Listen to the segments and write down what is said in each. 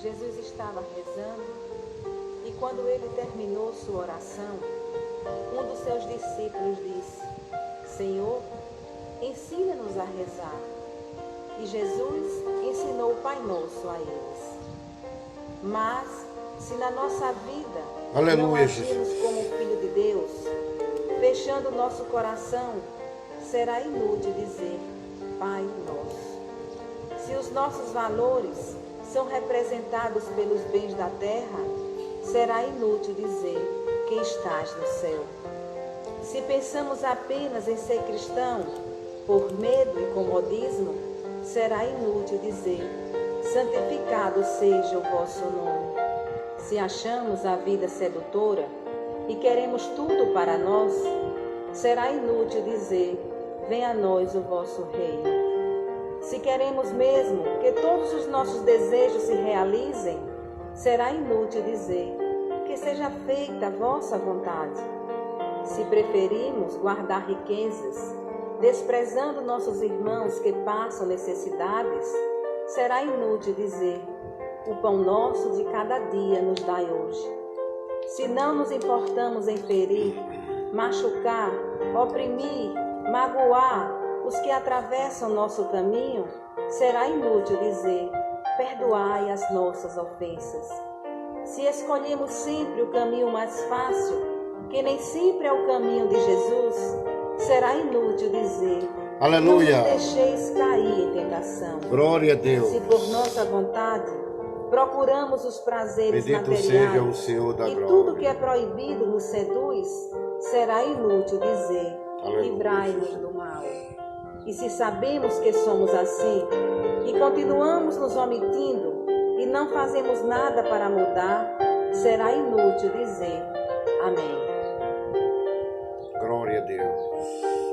Jesus estava rezando e quando ele terminou sua oração, um dos seus discípulos disse: Senhor, ensina-nos a rezar. E Jesus ensinou o Pai Nosso a eles. Mas, se na nossa vida não agirmos como Filho de Deus, fechando o nosso coração, será inútil dizer Pai Nosso. Se os nossos valores são representados pelos bens da terra, será inútil dizer que estás no céu. Se pensamos apenas em ser cristão, por medo e comodismo, será inútil dizer, santificado seja o vosso nome. Se achamos a vida sedutora e queremos tudo para nós, será inútil dizer, venha a nós o vosso reino. Se queremos mesmo que todos os nossos desejos se realizem, será inútil dizer, que seja feita a vossa vontade. Se preferimos guardar riquezas, desprezando nossos irmãos que passam necessidades, será inútil dizer, o pão nosso de cada dia nos dai hoje. Se não nos importamos em ferir, machucar, oprimir, magoar os que atravessam nosso caminho, será inútil dizer, perdoai as nossas ofensas. Se escolhemos sempre o caminho mais fácil, que nem sempre é o caminho de Jesus, será inútil dizer, aleluia, não nos deixeis cair em tentação. Glória a Deus. Se por nossa vontade procuramos os prazeres Bendito materiais seja o Senhor da e glória. tudo que é proibido nos seduz, será inútil dizer, livrai-nos do mal. E se sabemos que somos assim e continuamos nos omitindo e não fazemos nada para mudar, será inútil dizer amém. Glória a Deus.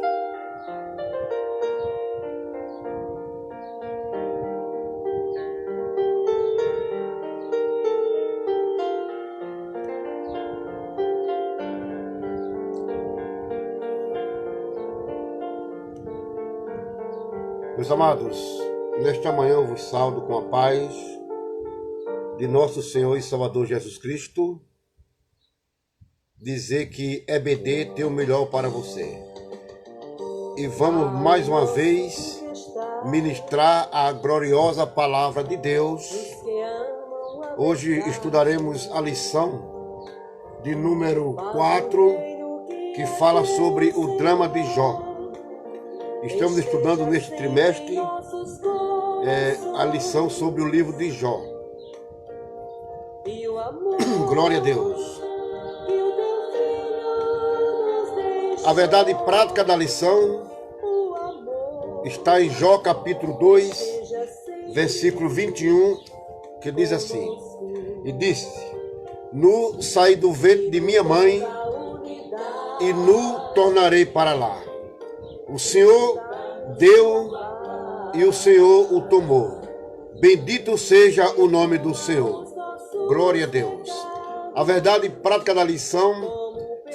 Meus amados, nesta manhã eu vos saúdo com a paz de nosso Senhor e Salvador Jesus Cristo. Dizer que EBD tem o melhor para você. E vamos mais uma vez ministrar a gloriosa palavra de Deus. Hoje estudaremos a lição de número 4, que fala sobre o drama de Jó. Estamos estudando neste trimestre a lição sobre o livro de Jó. Glória a Deus. A verdade prática da lição está em Jó capítulo 2, versículo 21, que diz assim: E disse, nu saí do ventre de minha mãe, e nu tornarei para lá. O Senhor deu e o Senhor o tomou. Bendito seja o nome do Senhor. Glória a Deus. A verdade prática da lição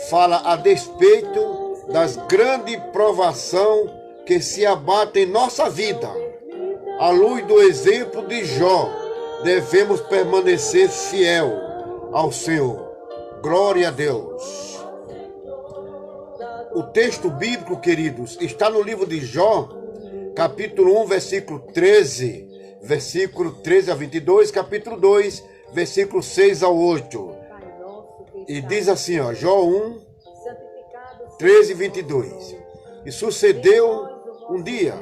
fala a despeito das grandes provações que se abatem em nossa vida. À luz do exemplo de Jó, devemos permanecer fiel ao Senhor. Glória a Deus. O texto bíblico, queridos, está no livro de Jó, capítulo 1, versículo 13, versículo 13 a 22, capítulo 2, versículo 6 a 8. E diz assim, ó, Jó 1, 13 e 22. E sucedeu um dia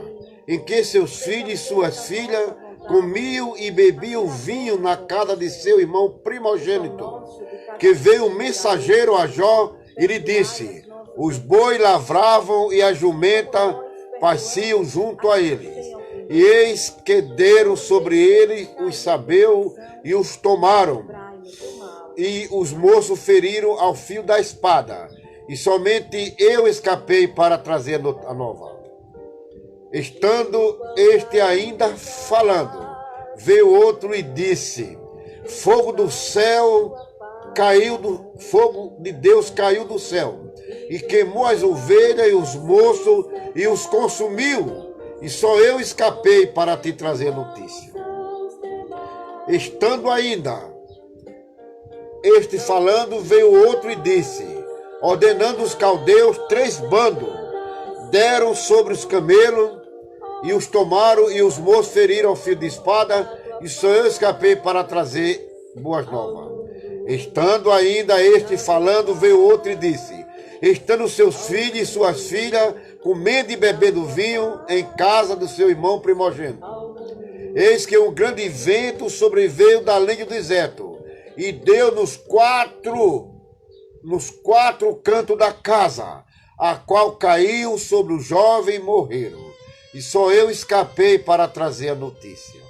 em que seus filhos e suas filhas comiam e bebiam vinho na casa de seu irmão primogênito, que veio um mensageiro a Jó e lhe disse, os bois lavravam e as jumentas pasciam junto a eles. E eis que deram sobre ele os sabeus e os tomaram. E os moços feriram ao fio da espada. E somente eu escapei para trazer a nova. Estando este ainda falando, veio outro e disse, fogo do céu caiu fogo de Deus caiu do céu e queimou as ovelhas e os moços e os consumiu, e só eu escapei para te trazer notícia. Estando ainda este falando, veio outro e disse, ordenando os caldeus 3 bandos, deram sobre os camelos e os tomaram, e os moços feriram ao fio de espada, e só eu escapei para trazer boas novas. Estando ainda este falando, veio outro e disse, estando seus filhos e suas filhas comendo e bebendo vinho em casa do seu irmão primogênito. Eis que um grande vento sobreveio da além do deserto, e deu nos quatro cantos da casa, a qual caiu sobre o jovem e morreram. E só eu escapei para trazer a notícia.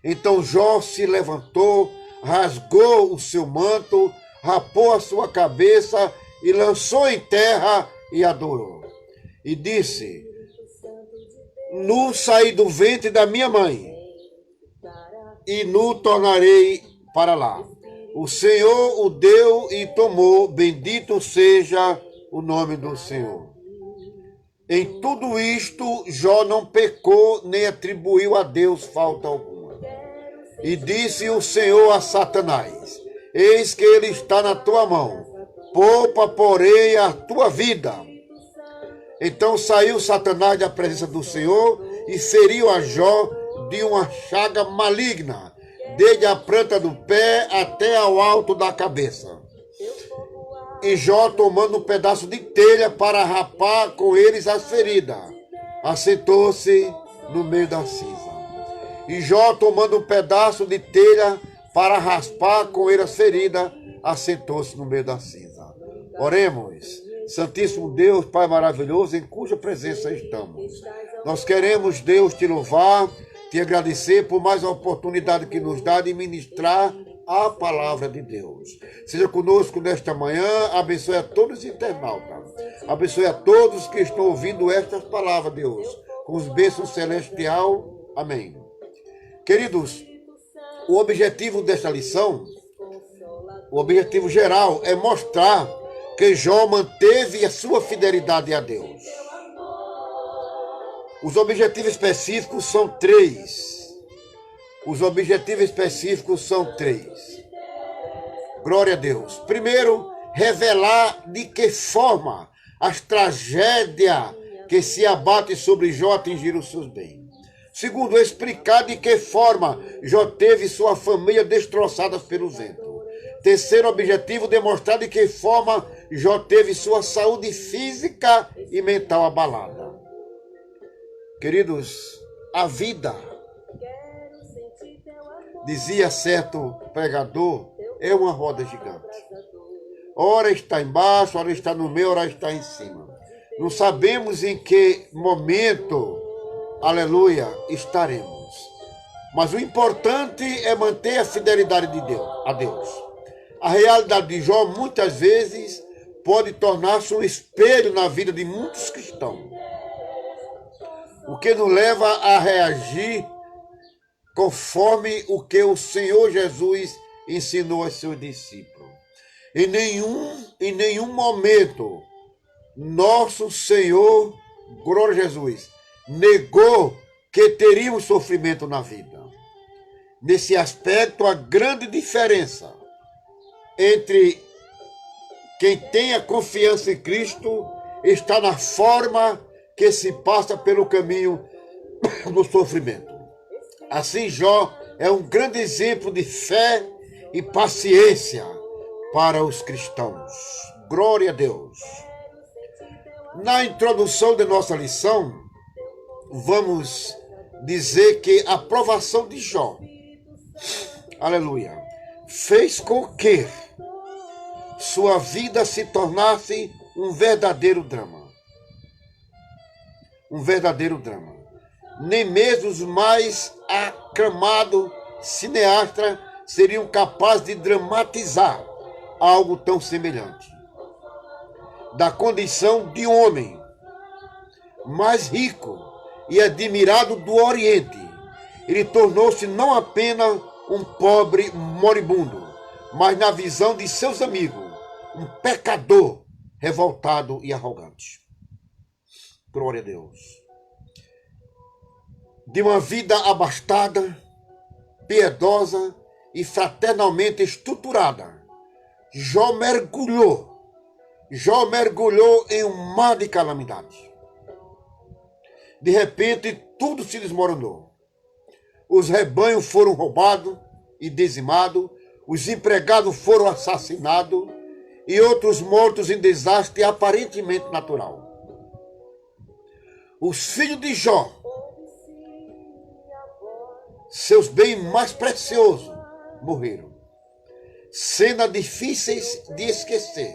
Então Jó se levantou, rasgou o seu manto, rapou a sua cabeça e lançou em terra e adorou. E disse, nu saí do ventre da minha mãe, e nu tornarei para lá. O Senhor o deu e tomou, bendito seja o nome do Senhor. Em tudo isto, Jó não pecou, nem atribuiu a Deus falta alguma. E disse o Senhor a Satanás, eis que ele está na tua mão, poupa, porém, a tua vida. Então saiu Satanás da presença do Senhor e feriu a Jó de uma chaga maligna, desde a planta do pé até ao alto da cabeça. E Jó, tomando um pedaço de telha para rapar com eles as feridas, assentou-se no meio da cinza. E Jó, tomando um pedaço de telha para raspar com ele as feridas, assentou-se no meio da cinza. Oremos. Santíssimo Deus, Pai maravilhoso, em cuja presença estamos. Nós queremos, Deus, te louvar, te agradecer por mais uma oportunidade que nos dá de ministrar a palavra de Deus. Seja conosco nesta manhã, abençoe a todos os internautas, abençoe a todos que estão ouvindo estas palavras, Deus, com os bênçãos celestial. Amém. Queridos, o objetivo desta lição, o objetivo geral é mostrar que Jó manteve a sua fidelidade a Deus. Os objetivos específicos são 3. Os objetivos específicos são 3. Glória a Deus. Primeiro, revelar de que forma as tragédias que se abatem sobre Jó atingiram os seus bens. Segundo, explicar de que forma Jó teve sua família destroçada pelo vento. Terceiro objetivo, demonstrar de que forma Jó teve sua saúde física e mental abalada. Queridos, a vida, dizia certo pregador, é uma roda gigante. Ora está embaixo, ora está no meio, ora está em cima. Não sabemos em que momento, aleluia, estaremos. Mas o importante é manter a fidelidade de Deus, a Deus. A realidade de Jó, muitas vezes, pode tornar-se um espelho na vida de muitos cristãos. O que nos leva a reagir conforme o que o Senhor Jesus ensinou aos seus discípulos. Em nenhum momento, nosso Senhor, glória a Jesus, negou que teríamos sofrimento na vida. Nesse aspecto, a grande diferença entre quem tem a confiança em Cristo está na forma que se passa pelo caminho do sofrimento. Assim, Jó é um grande exemplo de fé e paciência para os cristãos. Glória a Deus. Na introdução de nossa lição, vamos dizer que a provação de Jó, aleluia, fez com que sua vida se tornasse um verdadeiro drama. Um verdadeiro drama. Nem mesmo os mais aclamados cineastas seriam capazes de dramatizar algo tão semelhante. Da condição de homem mais rico e admirado do Oriente, ele tornou-se não apenas um pobre moribundo, mas na visão de seus amigos, um pecador revoltado e arrogante. Glória a Deus. De uma vida abastada, piedosa e fraternalmente estruturada. Jó mergulhou em um mar de calamidade. De repente, tudo se desmoronou. Os rebanhos foram roubados e dizimados, os empregados foram assassinados e outros mortos em desastre aparentemente natural. Os filhos de Jó, seus bens mais preciosos, morreram. Cenas difíceis de esquecer.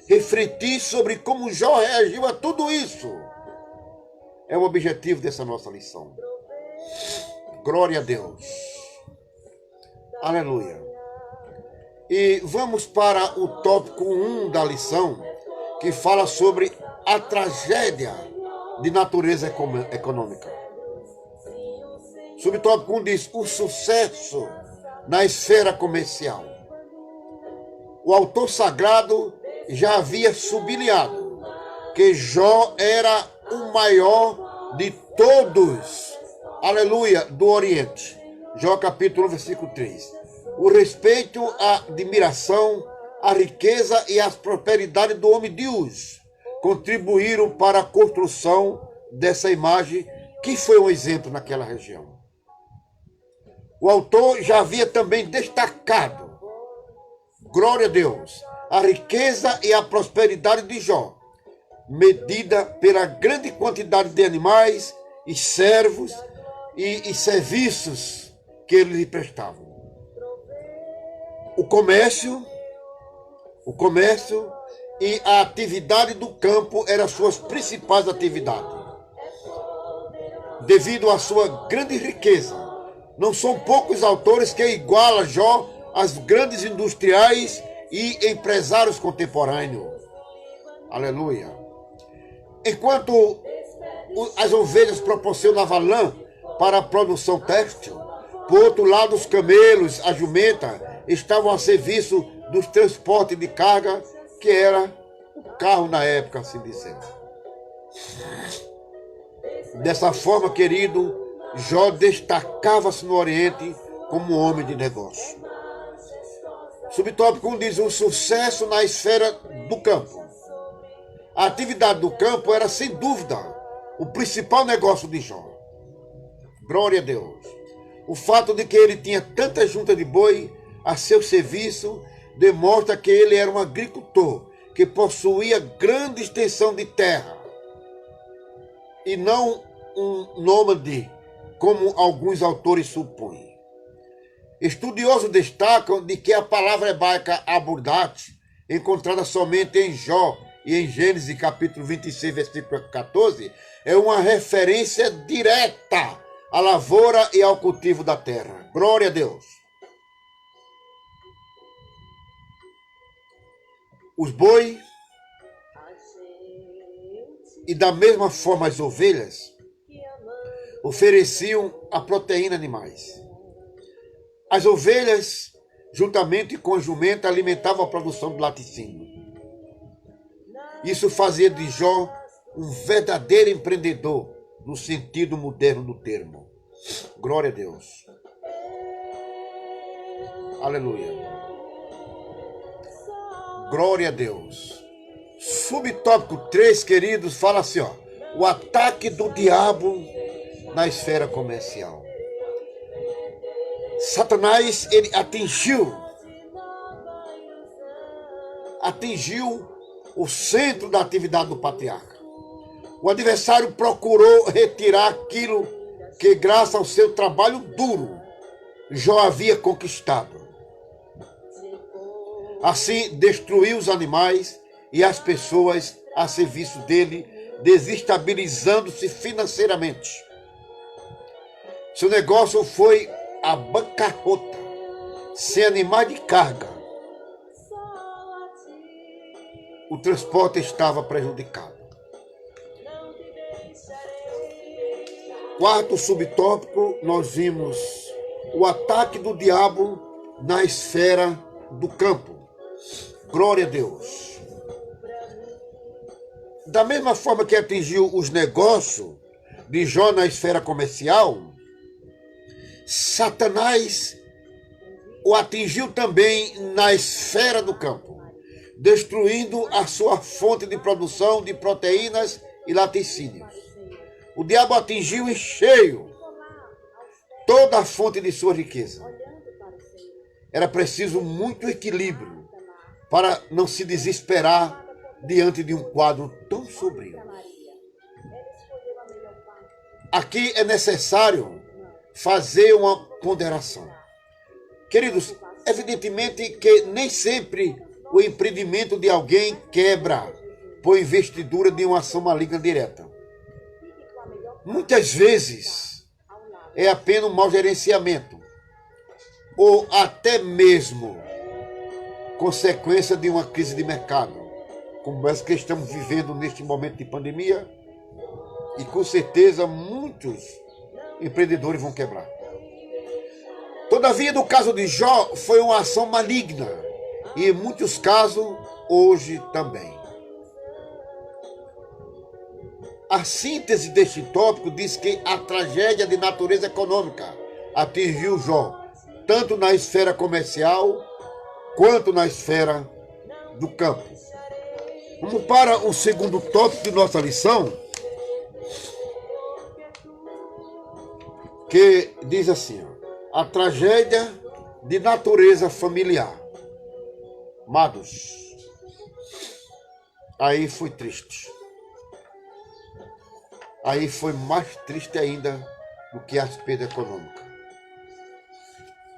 Refletir sobre como Jó reagiu a tudo isso é o objetivo dessa nossa lição. Glória a Deus. Aleluia. E vamos para o tópico 1 da lição, que fala sobre a tragédia de natureza econômica. Subtópico 1 diz: o sucesso na esfera comercial. O autor sagrado já havia sublinhado que Jó era o maior de todos, aleluia, do Oriente. Jó capítulo 1, versículo 3. O respeito, a admiração, a riqueza e as prosperidades do homem Deus contribuíram para a construção dessa imagem que foi um exemplo naquela região. O autor já havia também destacado, glória a Deus, a riqueza e a prosperidade de Jó, medida pela grande quantidade de animais e servos e serviços que eles lhe prestavam. O comércio e a atividade do campo eram suas principais atividades. Devido à sua grande riqueza, não são poucos autores que igualam Jó às grandes industriais e empresários contemporâneos. Aleluia. Enquanto as ovelhas proporcionavam lã para a produção têxtil, por outro lado, os camelos, a jumenta, estavam a serviço dos transportes de carga, que era o carro na época, assim dizendo. Dessa forma, querido, Jó destacava-se no Oriente como um homem de negócio. Subtópico 1 diz: o sucesso na esfera do campo. A atividade do campo era, sem dúvida, o principal negócio de Jó. Glória a Deus. O fato de que ele tinha tanta junta de boi a seu serviço demonstra que ele era um agricultor que possuía grande extensão de terra e não um nômade, como alguns autores supõem. Estudiosos destacam de que a palavra hebraica abordat, encontrada somente em Jó e em Gênesis capítulo 26, versículo 14, é uma referência direta à lavoura e ao cultivo da terra. Glória a Deus. Os bois e da mesma forma as ovelhas ofereciam a proteína animais. As ovelhas, juntamente com a jumenta, alimentavam a produção do laticínio. Isso fazia de Jó um verdadeiro empreendedor, no sentido moderno do termo. Glória a Deus. Aleluia. Glória a Deus. Subtópico 3, queridos, fala assim, ó: o ataque do diabo na esfera comercial. Satanás, ele atingiu o centro da atividade do patriarca. O adversário procurou retirar aquilo que, graças ao seu trabalho duro, Jó havia conquistado. Assim, destruiu os animais e as pessoas a serviço dele, desestabilizando-se financeiramente. Seu negócio foi a bancarrota, sem animais de carga. O transporte estava prejudicado. Quarto subtópico, nós vimos o ataque do diabo na esfera do campo. Glória a Deus. Da mesma forma que atingiu os negócios de Jó na esfera comercial, Satanás o atingiu também na esfera do campo, destruindo a sua fonte de produção de proteínas e laticínios. O diabo atingiu em cheio toda a fonte de sua riqueza. Era preciso muito equilíbrio para não se desesperar diante de um quadro tão sombrio. Aqui é necessário fazer uma ponderação. Queridos, evidentemente que nem sempre o empreendimento de alguém quebra por investidura de uma ação maligna direta. Muitas vezes é apenas um mau gerenciamento ou até mesmo consequência de uma crise de mercado, como essa que estamos vivendo neste momento de pandemia, e com certeza muitos empreendedores vão quebrar. Todavia, no caso de Jó, foi uma ação maligna, e em muitos casos, hoje também. A síntese deste tópico diz que a tragédia de natureza econômica atingiu Jó, tanto na esfera comercial, quanto na esfera do campo. Vamos para o segundo tópico de nossa lição, que diz assim, a tragédia de natureza familiar. Amados, aí foi triste. Aí foi mais triste ainda do que a perda econômica.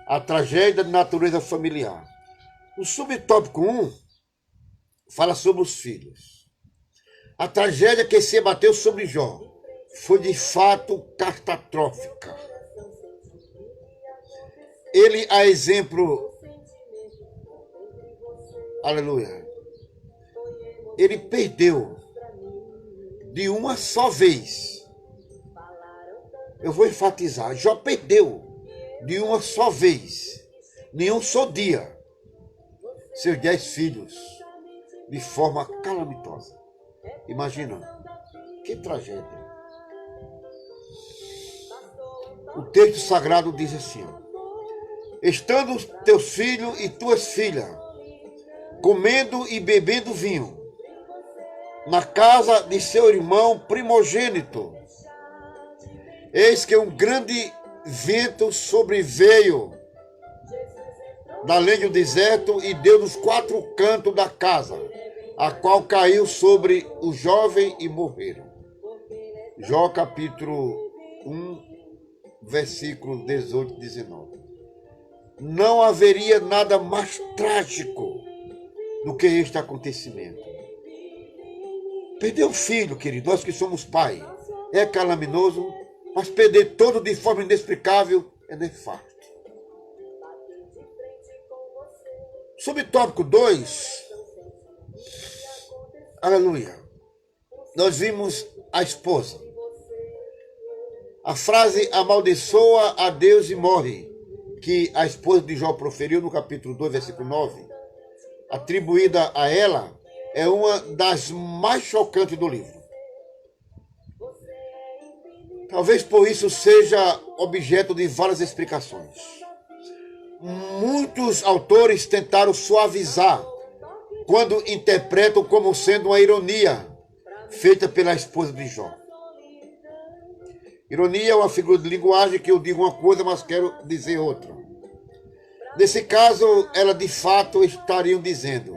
A tragédia de natureza familiar. O subtópico 1 fala sobre os filhos. A tragédia que se abateu sobre Jó foi de fato catastrófica. Ele, a exemplo, aleluia, ele perdeu de uma só vez. Eu vou enfatizar, Jó perdeu de uma só vez, em um só dia, seus 10 filhos, de forma calamitosa. Imagina, que tragédia. O texto sagrado diz assim, estando teus filhos e tuas filhas, comendo e bebendo vinho, na casa de seu irmão primogênito, eis que um grande vento sobreveio da além do deserto e deu nos 4 cantos da casa, a qual caiu sobre o jovem e morreram. Jó capítulo 1, versículos 18 e 19. Não haveria nada mais trágico do que este acontecimento. Perder o filho, querido, nós que somos pai, é calaminoso, mas perder todo de forma inexplicável é nefasto. Subtópico 2, aleluia, nós vimos a esposa. A frase amaldiçoa a Deus e morre, que a esposa de Jó proferiu no capítulo 2, versículo 9, atribuída a ela, é uma das mais chocantes do livro. Talvez por isso seja objeto de várias explicações. Muitos autores tentaram suavizar quando interpretam como sendo uma ironia feita pela esposa de Jó. Ironia é uma figura de linguagem que eu digo uma coisa, mas quero dizer outra. Nesse caso, ela de fato estariam dizendo: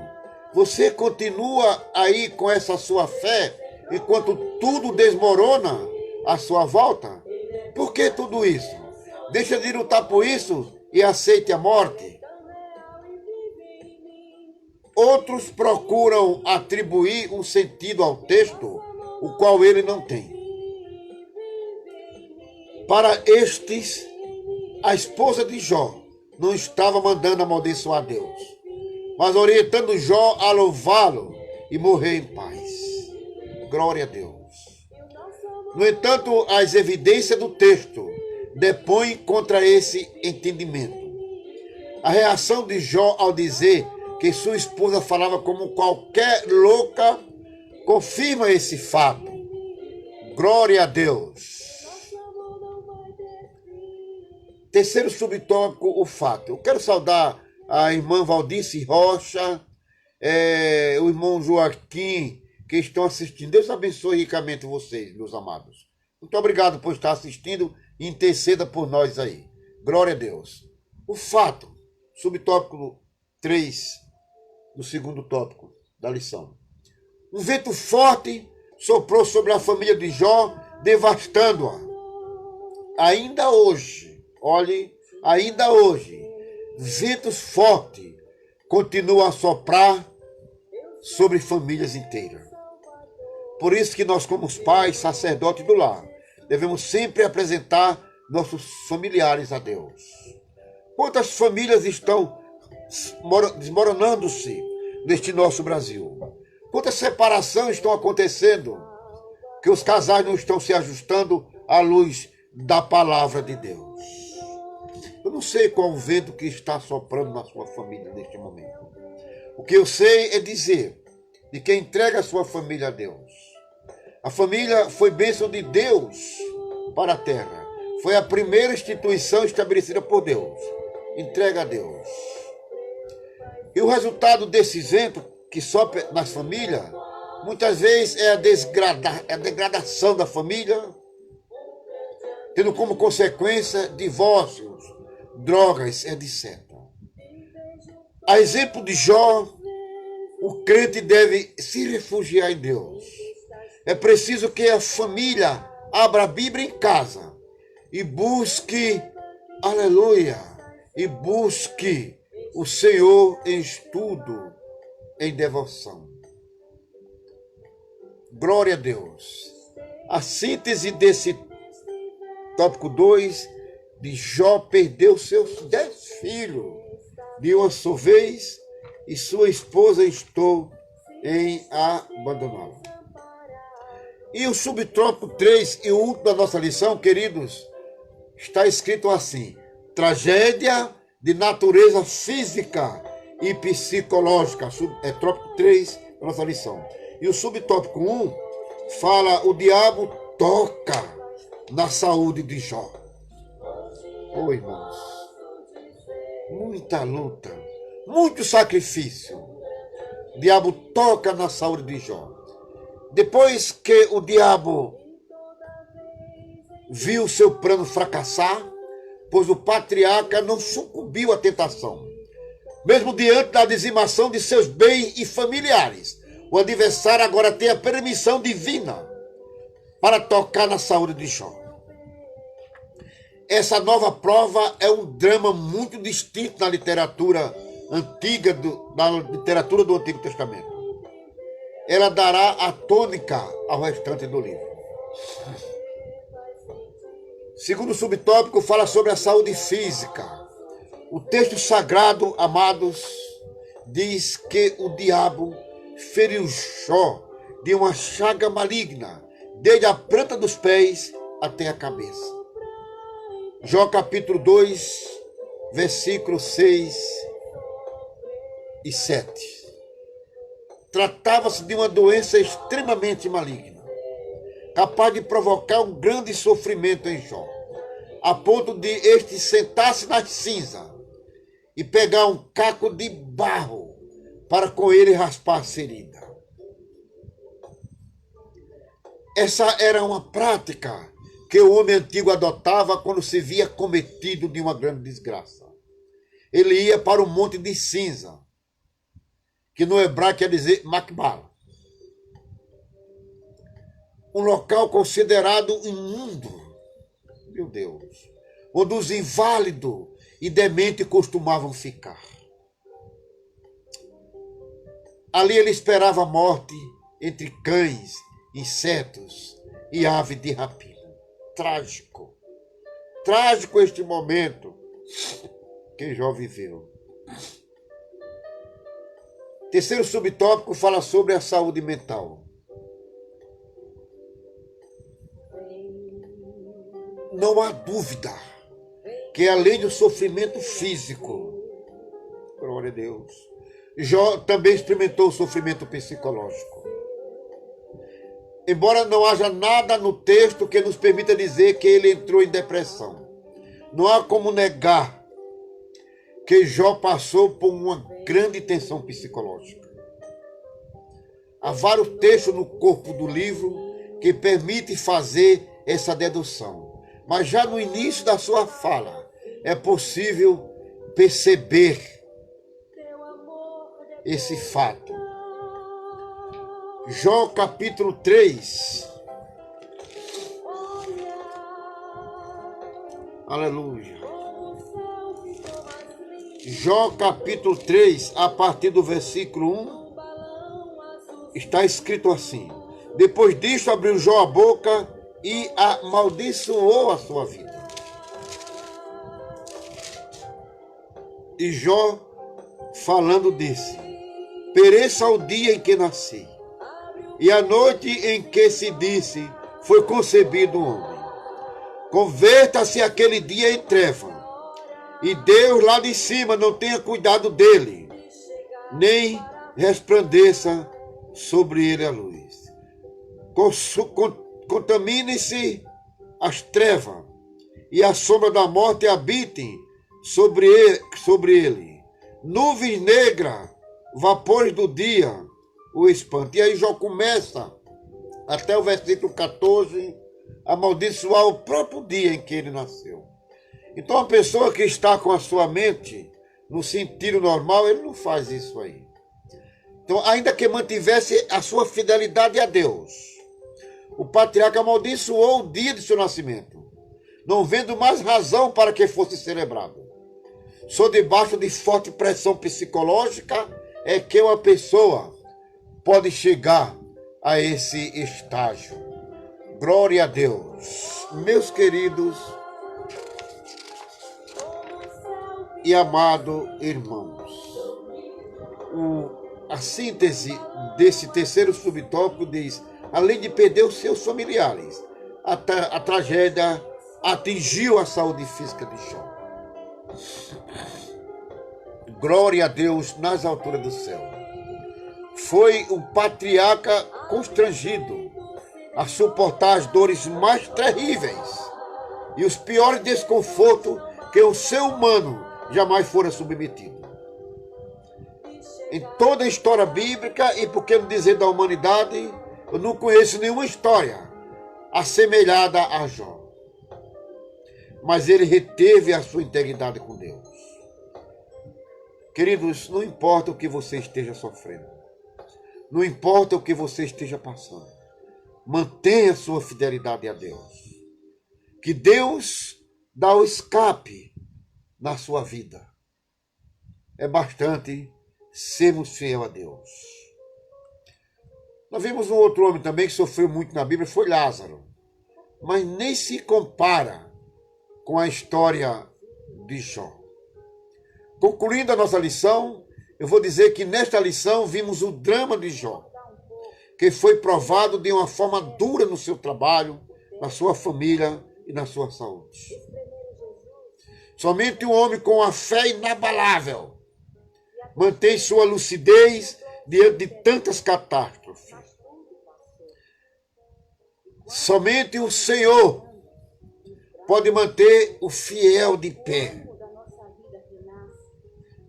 você continua aí com essa sua fé enquanto tudo desmorona à sua volta? Por que tudo isso? Deixa de lutar por isso e aceite a morte. Outros procuram atribuir um sentido ao texto, o qual ele não tem. Para estes, a esposa de Jó não estava mandando amaldiçoar Deus, mas orientando Jó a louvá-lo e morrer em paz. Glória a Deus. No entanto, as evidências do texto depõem contra esse entendimento. A reação de Jó ao dizer que sua esposa falava como qualquer louca confirma esse fato. Glória a Deus. Terceiro subtópico, o fato. Eu quero saudar a irmã Valdice Rocha, o irmão Joaquim, que estão assistindo. Deus abençoe ricamente vocês, meus amados. Muito obrigado por estar assistindo e interceda por nós aí. Glória a Deus. O fato, subtópico 3, do segundo tópico da lição. Um vento forte soprou sobre a família de Jó, devastando-a. Ainda hoje, olhe, ainda hoje, ventos fortes continuam a soprar sobre famílias inteiras. Por isso que nós, como os pais, sacerdotes do lar, devemos sempre apresentar nossos familiares a Deus. Quantas famílias estão desmoronando-se neste nosso Brasil? Quantas separações estão acontecendo? Que os casais não estão se ajustando à luz da palavra de Deus. Eu não sei qual o vento que está soprando na sua família neste momento. O que eu sei é dizer de quem entrega a sua família a Deus. A família foi bênção de Deus para a terra. Foi a primeira instituição estabelecida por Deus. Entrega a Deus. E o resultado desse vento que sopra nas famílias, muitas vezes é a degradação da família, tendo como consequência divórcios, drogas, etc. A exemplo de Jó, o crente deve se refugiar em Deus. É preciso que a família abra a Bíblia em casa e busque, aleluia, e busque o Senhor em estudo, em devoção. Glória a Deus. A síntese desse tópico 2, de Jó perdeu seus 10 filhos de uma só vez e sua esposa estou em abandoná-lo. E o subtópico 3 e o último da nossa lição, queridos, está escrito assim: tragédia de natureza física e psicológica. É tópico 3 da nossa lição. E o subtópico 1 fala: o diabo toca na saúde de Jó. Oh, irmãos, muita luta, muito sacrifício. O diabo toca na saúde de Jó. Depois que o diabo viu seu plano fracassar, pois o patriarca não sucumbiu à tentação. Mesmo diante da dizimação de seus bens e familiares, o adversário agora tem a permissão divina para tocar na saúde de Jó. Essa nova prova é um drama muito distinto na literatura antiga, na literatura do Antigo Testamento. Ela dará a tônica ao restante do livro. Segundo subtópico, fala sobre a saúde física. O texto sagrado, amados, diz que o diabo feriu Jó de uma chaga maligna, desde a planta dos pés até a cabeça. Jó capítulo 2, versículos 6 e 7. Tratava-se de uma doença extremamente maligna, capaz de provocar um grande sofrimento em Jó, a ponto de este sentar-se nas cinzas e pegar um caco de barro para com ele raspar a ferida. Essa era uma prática que o homem antigo adotava quando se via cometido de uma grande desgraça. Ele ia para o monte de cinza, que no hebraico quer dizer Macbala, um local considerado imundo, meu Deus, onde os inválidos e dementes costumavam ficar. Ali ele esperava a morte entre cães, insetos e aves de rapina. Trágico. Trágico este momento que Jó viveu. Terceiro subtópico fala sobre a saúde mental. Não há dúvida que além do sofrimento físico, glória a Deus, Jó também experimentou o sofrimento psicológico. Embora não haja nada no texto que nos permita dizer que ele entrou em depressão. Não há como negar que Jó passou por uma grande tensão psicológica. Há vários textos no corpo do livro que permitem fazer essa dedução. Mas já no início da sua fala, é possível perceber esse fato. Jó capítulo 3. Aleluia. Jó capítulo 3, a partir do versículo 1, está escrito assim: depois disto abriu Jó a boca e amaldiçoou a sua vida. E Jó, falando, disse: pereça o dia em que nasci, e a noite em que se disse, foi concebido o homem. Converta-se aquele dia em treva, e Deus lá de cima não tenha cuidado dele, nem resplandeça sobre ele a luz. Contamine-se as trevas, e a sombra da morte habite sobre ele. Nuvens negras, vapores do dia, o espanto. E aí Jó começa, até o versículo 14, a amaldiçoar o próprio dia em que ele nasceu. Então, a pessoa que está com a sua mente no sentido normal, ele não faz isso aí. Então, ainda que mantivesse a sua fidelidade a Deus, o patriarca amaldiçoou o dia de seu nascimento, não vendo mais razão para que fosse celebrado. Só debaixo de forte pressão psicológica é que uma pessoa pode chegar a esse estágio. Glória a Deus. Meus queridos e amados irmãos, a síntese desse terceiro subtópico diz: além de perder os seus familiares, a tragédia atingiu a saúde física de Jó. Glória a Deus nas alturas do céu. Foi o patriarca constrangido a suportar as dores mais terríveis e os piores desconfortos que o ser humano jamais fora submetido. Em toda a história bíblica, e por que não dizer da humanidade, eu não conheço nenhuma história assemelhada a Jó. Mas ele reteve a sua integridade com Deus. Queridos, não importa o que você esteja sofrendo, não importa o que você esteja passando, mantenha sua fidelidade a Deus. Que Deus dá o escape na sua vida. É bastante sermos fiel a Deus. Nós vimos um outro homem também que sofreu muito na Bíblia, foi Lázaro. Mas nem se compara com a história de Jó. Concluindo a nossa lição, eu vou dizer que nesta lição vimos o drama de Jó, que foi provado de uma forma dura no seu trabalho, na sua família e na sua saúde. Somente um homem com a fé inabalável mantém sua lucidez diante de tantas catástrofes. Somente o Senhor pode manter o fiel de pé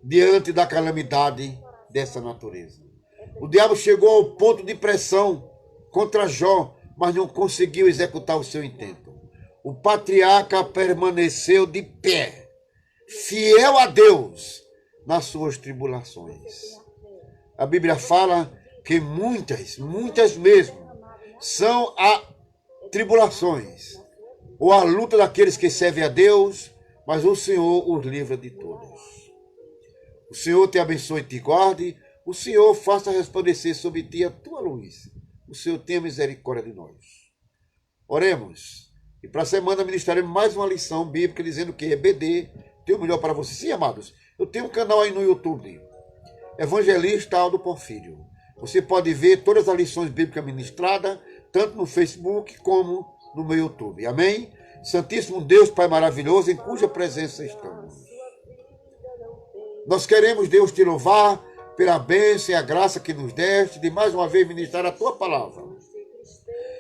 diante da calamidade dessa natureza. O diabo chegou ao ponto de pressão contra Jó, mas não conseguiu executar o seu intento. O patriarca permaneceu de pé, fiel a Deus nas suas tribulações. A Bíblia fala que muitas mesmo, são as tribulações, ou a luta daqueles que servem a Deus, mas o Senhor os livra de todas. O Senhor te abençoe e te guarde. O Senhor faça resplandecer sobre ti a tua luz. O Senhor tenha misericórdia de nós. Oremos. E para a semana ministraremos mais uma lição bíblica dizendo que EBD tem o melhor para você. Sim, amados, eu tenho um canal aí no YouTube, Evangelista Aldo Porfírio. Você pode ver todas as lições bíblicas ministradas, tanto no Facebook como no meu YouTube. Amém? Santíssimo Deus, Pai maravilhoso, em cuja presença estamos. Nós queremos, Deus, te louvar pela bênção e a graça que nos deste de mais uma vez ministrar a tua palavra.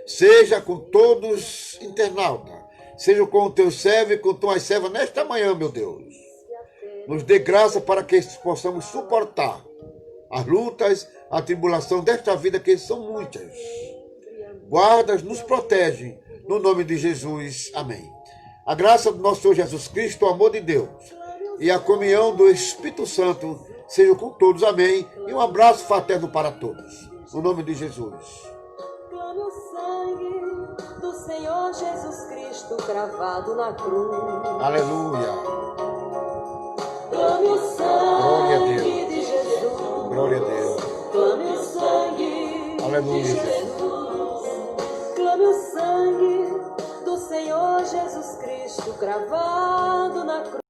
Seja com todos internautas, Seja com o teu servo e com tuas servas nesta manhã, meu Deus. Nos dê graça para que possamos suportar as lutas, a tribulação desta vida, que são muitas. Guarda, nos protege, no nome de Jesus. Amém. A graça do nosso Senhor Jesus Cristo, o amor de Deus e a comunhão do Espírito Santo sejam com todos. Amém. E um abraço fraterno para todos. No nome de Jesus. Clame o sangue do Senhor Jesus Cristo cravado na cruz. Aleluia. Clame o Glória a Deus. sangue de Jesus. Glória a Deus. Clame o sangue Aleluia. de Jesus. Clame o sangue do Senhor Jesus Cristo cravado na cruz.